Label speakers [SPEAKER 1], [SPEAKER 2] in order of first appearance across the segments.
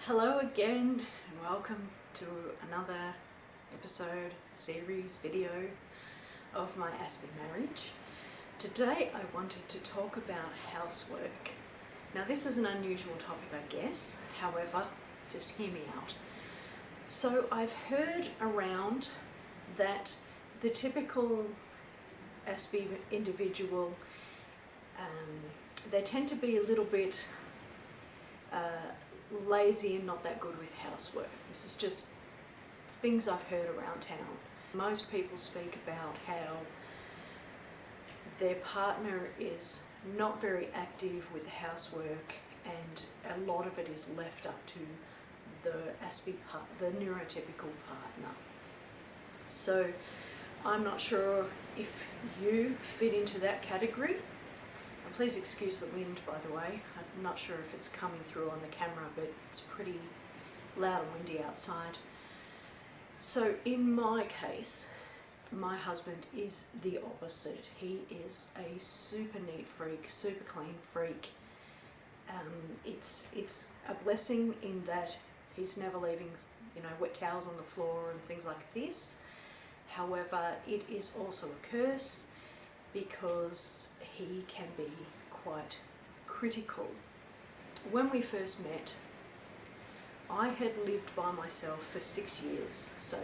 [SPEAKER 1] Hello again and welcome to another episode, series, video of my ASD marriage. Today I wanted to talk about housework. Now this is an unusual topic, I guess, however, just hear me out. So I've heard around that the typical ASD individual, they tend to be a little bit lazy and not that good with housework. This is just things I've heard around town. Most people speak about how their partner is not very active with the housework and a lot of it is left up to the the neurotypical partner. So I'm not sure if you fit into that category. Please excuse the wind, by the way. I'm not sure if it's coming through on the camera, but it's pretty loud and windy outside. So in my case, my husband is the opposite. He is a super neat freak, super clean freak. It's a blessing in that he's never leaving, wet towels on the floor and things like this. However, it is also a curse because he can be quite critical. When we first met, I had lived by myself for 6 years, so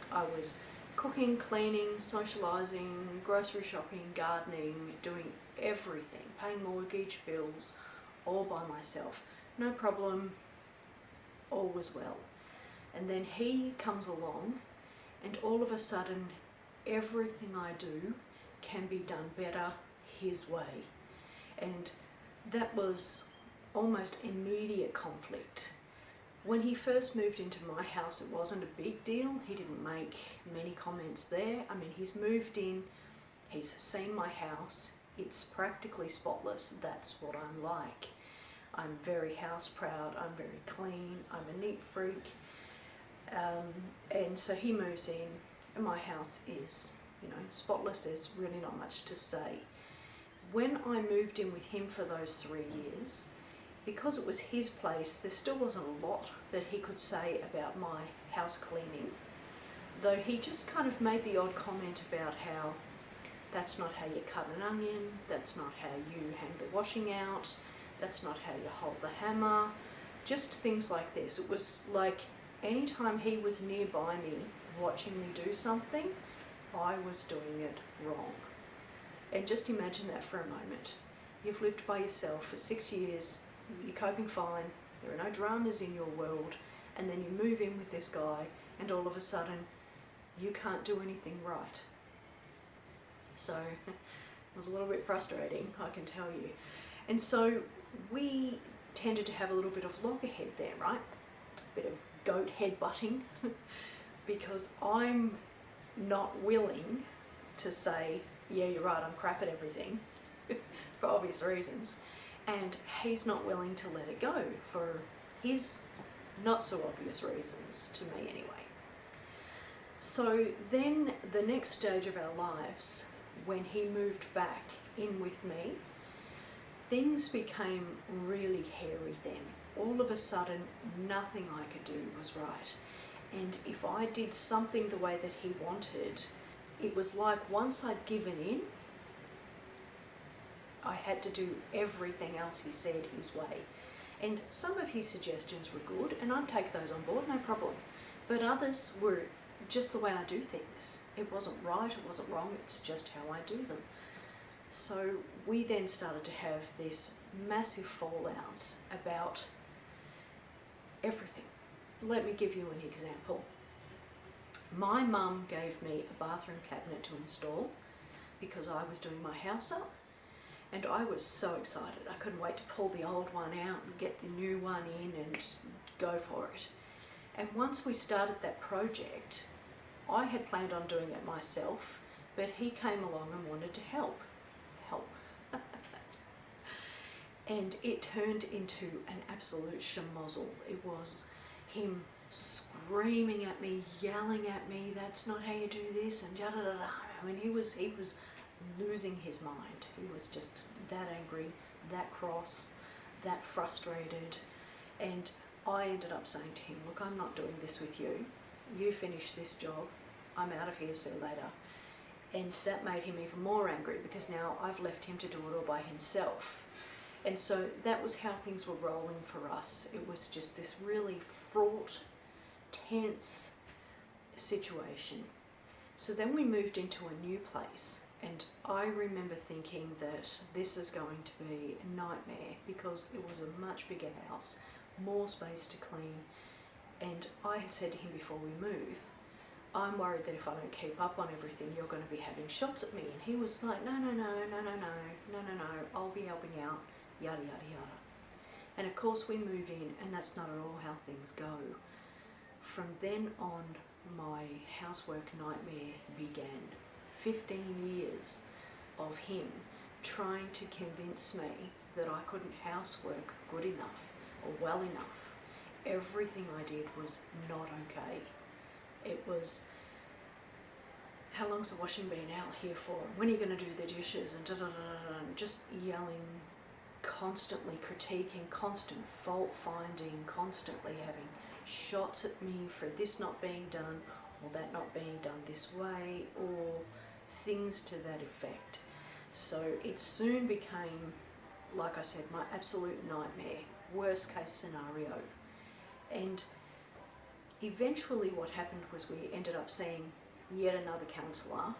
[SPEAKER 1] I was cooking, cleaning, socialising, grocery shopping, gardening, doing everything, paying mortgage, bills, all by myself. No problem, all was well. And then he comes along and all of a sudden everything I do can be done better his way. And that was almost immediate conflict. When he first moved into my house, it wasn't a big deal. He didn't make many comments there. I mean, he's moved in, he's seen my house, it's practically spotless. That's what I'm like. I'm very house proud, I'm very clean, I'm a neat freak. And so he moves in and my house is spotless. There's really not much to say. When I moved in with him for those 3 years, because it was his place, there still wasn't a lot that he could say about my house cleaning, though he just kind of made the odd comment about how that's not how you cut an onion, that's not how you hang the washing out, that's not how you hold the hammer, just things like this. It was like anytime he was nearby me watching me do something, I was doing it wrong. And just imagine that for a moment. You've lived by yourself for 6 years, you're coping fine, there are no dramas in your world, and then you move in with this guy and all of a sudden you can't do anything right. So it was a little bit frustrating, I can tell you. And so we tended to have a little bit of loggerhead there, right? A bit of goat head butting because I'm not willing to say, yeah, you're right, I'm crap at everything for obvious reasons, and he's not willing to let it go for his not so obvious reasons, to me anyway. So then the next stage of our lives, when he moved back in with me, things became really hairy then. All of a sudden nothing I could do was right. And if I did something the way that he wanted, it was like once I'd given in, I had to do everything else he said his way. And some of his suggestions were good, and I'd take those on board, no problem. But others were just the way I do things. It wasn't right, it wasn't wrong, it's just how I do them. So we then started to have this massive fallouts about everything. Let me give you an example. My mum gave me a bathroom cabinet to install because I was doing my house up, and I was so excited. I couldn't wait to pull the old one out and get the new one in and go for it. And once we started that project, I had planned on doing it myself, but he came along and wanted to help. And it turned into an absolute schmozzle. It was him screaming at me, yelling at me, that's not how you do this, and da da da da. I mean, he was losing his mind. He was just that angry, that cross, that frustrated, and I ended up saying to him, look, I'm not doing this with you. You finish this job. I'm out of here, see you later. And that made him even more angry because now I've left him to do it all by himself. And so that was how things were rolling for us. It was just this really fraught, tense situation. So then we moved into a new place, and I remember thinking that this is going to be a nightmare because it was a much bigger house, more space to clean. And I had said to him before we move, I'm worried that if I don't keep up on everything, you're going to be having shots at me. And he was like, no, I'll be helping out, yada, yada, yada. And of course we move in, and that's not at all how things go. From then on, my housework nightmare began. 15 years of him trying to convince me that I couldn't housework good enough or well enough. Everything I did was not okay. It was, how long's the washing been out here for? When are you going to do the dishes? And and just yelling, constantly critiquing, constant fault finding, constantly having shots at me for this not being done or that not being done this way or things to that effect. So it soon became, like I said, my absolute nightmare, worst case scenario. And eventually what happened was we ended up seeing yet another counsellor.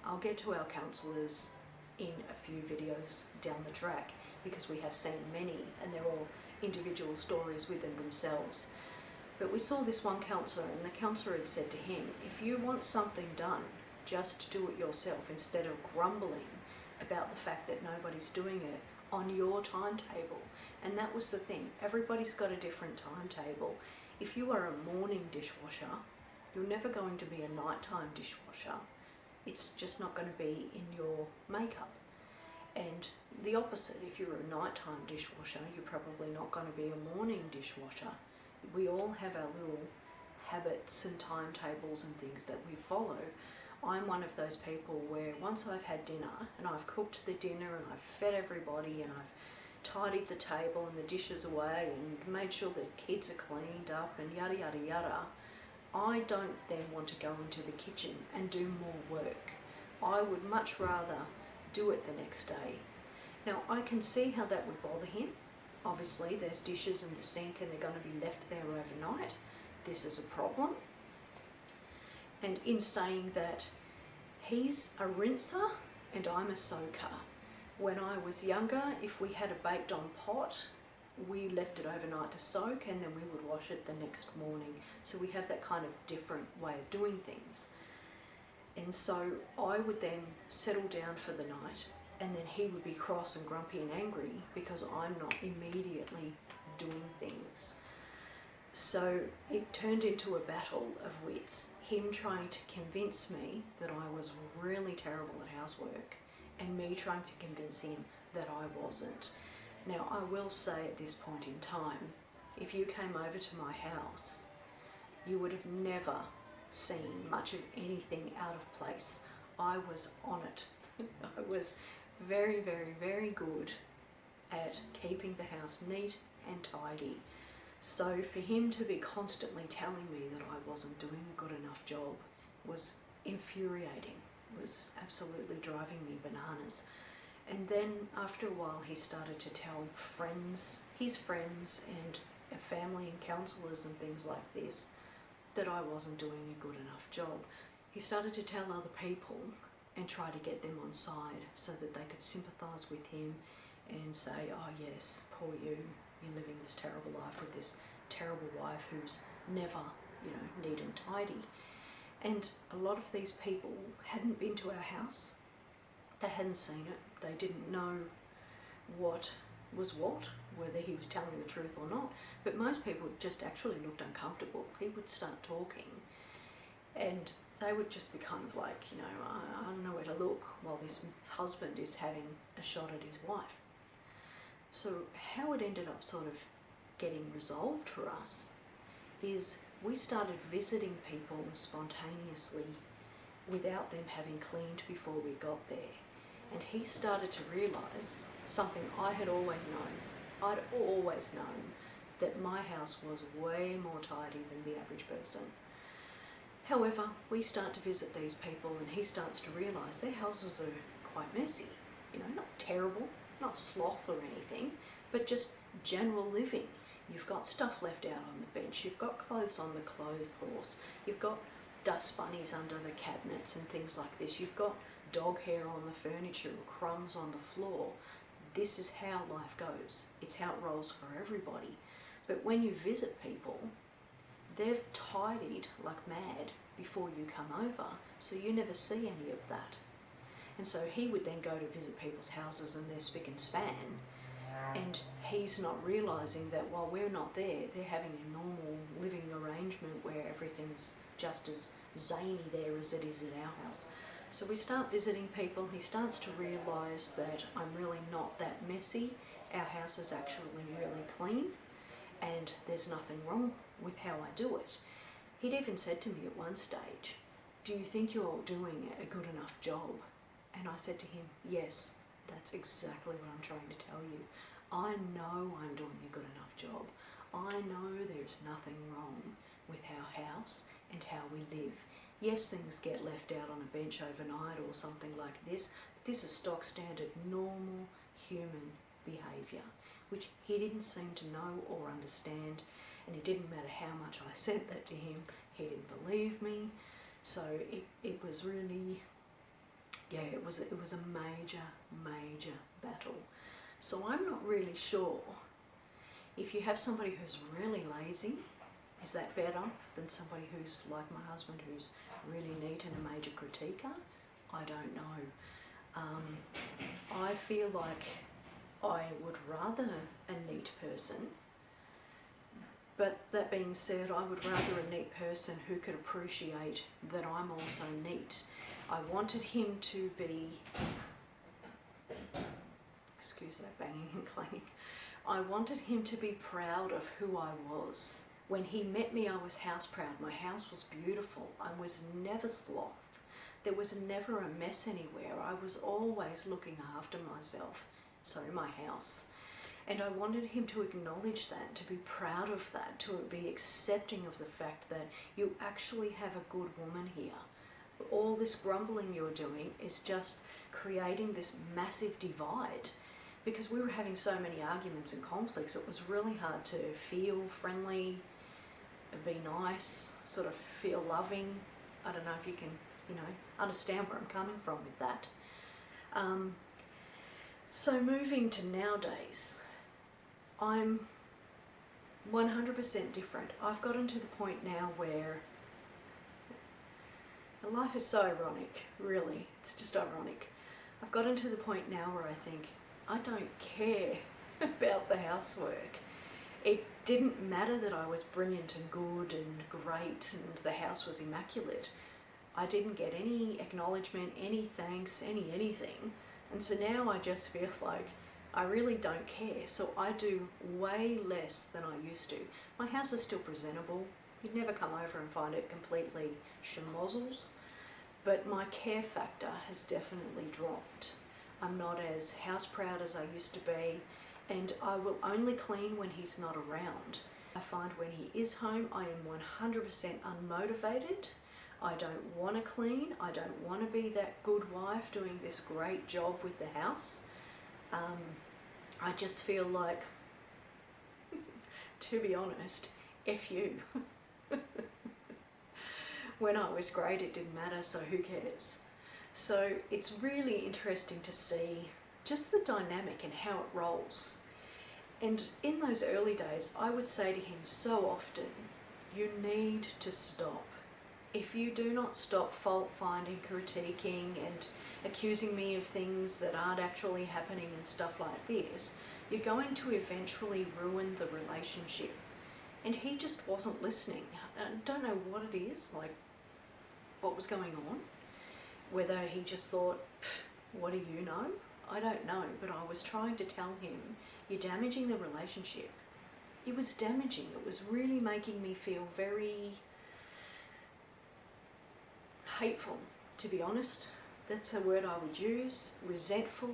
[SPEAKER 1] I'll get to our counsellors in a few videos down the track because we have seen many and they're all individual stories within themselves. But we saw this one counsellor, and the counsellor had said to him, if you want something done, just do it yourself instead of grumbling about the fact that nobody's doing it on your timetable. And that was the thing. Everybody's got a different timetable. If you are a morning dishwasher, you're never going to be a nighttime dishwasher. It's just not going to be in your makeup. And the opposite, if you're a nighttime dishwasher, you're probably not going to be a morning dishwasher. We all have our little habits and timetables and things that we follow. I'm one of those people where once I've had dinner and I've cooked the dinner and I've fed everybody and I've tidied the table and the dishes away and made sure the kids are cleaned up and yada yada yada, I don't then want to go into the kitchen and do more work. I would much rather do it the next day. Now I can see how that would bother him. Obviously there's dishes in the sink and they're going to be left there overnight. This is a problem. And in saying that, he's a rinser and I'm a soaker. When I was younger, if we had a baked on pot, we left it overnight to soak and then we would wash it the next morning. So we have that kind of different way of doing things. And so I would then settle down for the night, and then he would be cross and grumpy and angry because I'm not immediately doing things. So it turned into a battle of wits, him trying to convince me that I was really terrible at housework and me trying to convince him that I wasn't. Now I will say at this point in time, if you came over to my house, you would have never seen much of anything out of place. I was on it. I was very, very, very good at keeping the house neat and tidy. So for him to be constantly telling me that I wasn't doing a good enough job was infuriating, was absolutely driving me bananas. And then after a while he started to tell friends, his friends and family and counsellors and things like this, that I wasn't doing a good enough job. He started to tell other people and try to get them on side so that they could sympathise with him and say, oh yes, poor you, you're living this terrible life with this terrible wife who's never, neat and tidy. And a lot of these people hadn't been to our house. They hadn't seen it. They didn't know what was what, whether he was telling the truth or not. But most people just actually looked uncomfortable. He would start talking and they would just be kind of like, I don't know where to look while this husband is having a shot at his wife. So how it ended up sort of getting resolved for us is we started visiting people spontaneously without them having cleaned before we got there. And he started to realise something I had always known. I'd always known that my house was way more tidy than the average person. However, we start to visit these people and he starts to realise their houses are quite messy. You know, not terrible, not sloth or anything, but just general living. You've got stuff left out on the bench, you've got clothes on the clothes horse, you've got dust bunnies under the cabinets and things like this, you've got dog hair on the furniture or crumbs on the floor. This is how life goes. It's how it rolls for everybody. But when you visit people, they've tidied like mad before you come over, so you never see any of that. And so he would then go to visit people's houses and they're spick and span, and he's not realising that while we're not there, they're having a normal living arrangement where everything's just as zany there as it is at our house. So we start visiting people, he starts to realise that I'm really not that messy, our house is actually really clean, and there's nothing wrong with how I do it. He'd even said to me at one stage, "Do you think you're doing a good enough job?" And I said to him, "Yes, that's exactly what I'm trying to tell you. I know I'm doing a good enough job. I know there's nothing wrong with our house and how we live. Yes, things get left out on a bench overnight or something like this, but this is stock standard normal human behaviour," which he didn't seem to know or understand, and it didn't matter how much I said that to him, he didn't believe me. So it was really, yeah, it was a major battle. So I'm not really sure if you have somebody who's really lazy, is that better than somebody who's like my husband, who's really neat and a major critiquer? I don't know. I feel like I would rather a neat person, but that being said, I would rather a neat person who could appreciate that I'm also neat. I wanted him to be, excuse that banging and clanging, I wanted him to be proud of who I was. When he met me, I was house proud. My house was beautiful. I was never sloth. There was never a mess anywhere. I was always looking after myself. So my house. And I wanted him to acknowledge that, to be proud of that, to be accepting of the fact that you actually have a good woman here. All this grumbling you're doing is just creating this massive divide. Because we were having so many arguments and conflicts, it was really hard to feel friendly, be nice, sort of feel loving. I don't know if you can, understand where I'm coming from with that. So moving to nowadays, I'm 100% different. I've gotten to the point now where life is so ironic, really. It's just ironic. I've gotten to the point now where I think, I don't care about the housework. It didn't matter that I was brilliant and good and great and the house was immaculate. I didn't get any acknowledgement, any thanks, anything. And so now I just feel like I really don't care. So I do way less than I used to. My house is still presentable. You'd never come over and find it completely schmozzles. But my care factor has definitely dropped. I'm not as house proud as I used to be, and I will only clean when he's not around. I find when he is home, I am 100% unmotivated. I don't want to clean. I don't want to be that good wife doing this great job with the house. I just feel like, to be honest, F you. When I was great, it didn't matter, so who cares? So it's really interesting to see just the dynamic and how it rolls. And in those early days, I would say to him so often, you need to stop. If you do not stop fault finding, critiquing and accusing me of things that aren't actually happening and stuff like this, you're going to eventually ruin the relationship. And he just wasn't listening. I don't know what it is, like what was going on. Whether he just thought, what do you know? I don't know, but I was trying to tell him, you're damaging the relationship. It was damaging. It was really making me feel very hateful, to be honest. That's a word I would use. Resentful.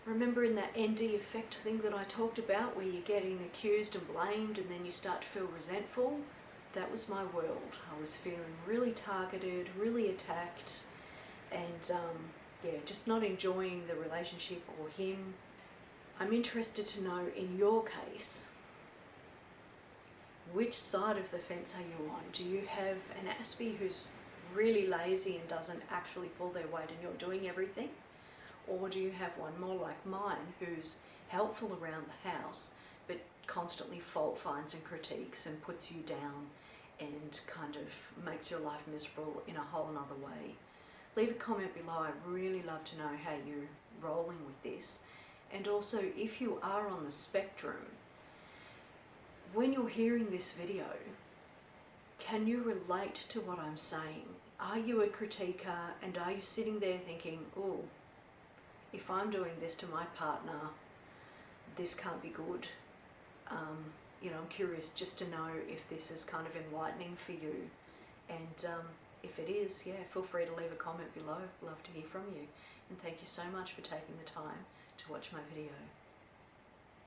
[SPEAKER 1] Remember in that ND effect thing that I talked about, where you're getting accused and blamed and then you start to feel resentful? That was my world. I was feeling really targeted, really attacked, and yeah, just not enjoying the relationship or him. I'm interested to know, in your case, which side of the fence are you on? Do you have an ASB who's really lazy and doesn't actually pull their weight and you're doing everything? Or do you have one more like mine who's helpful around the house but constantly fault finds and critiques and puts you down and kind of makes your life miserable in a whole nother way? Leave a comment below. I'd really love to know how you're rolling with this. And also, if you are on the spectrum, when you're hearing this video, can you relate to what I'm saying? Are you a critiquer, and are you sitting there thinking, oh, if I'm doing this to my partner, this can't be good? You know, I'm curious just to know if this is kind of enlightening for you. And if it is, yeah, feel free to leave a comment below. Love to hear from you. And thank you so much for taking the time to watch my video.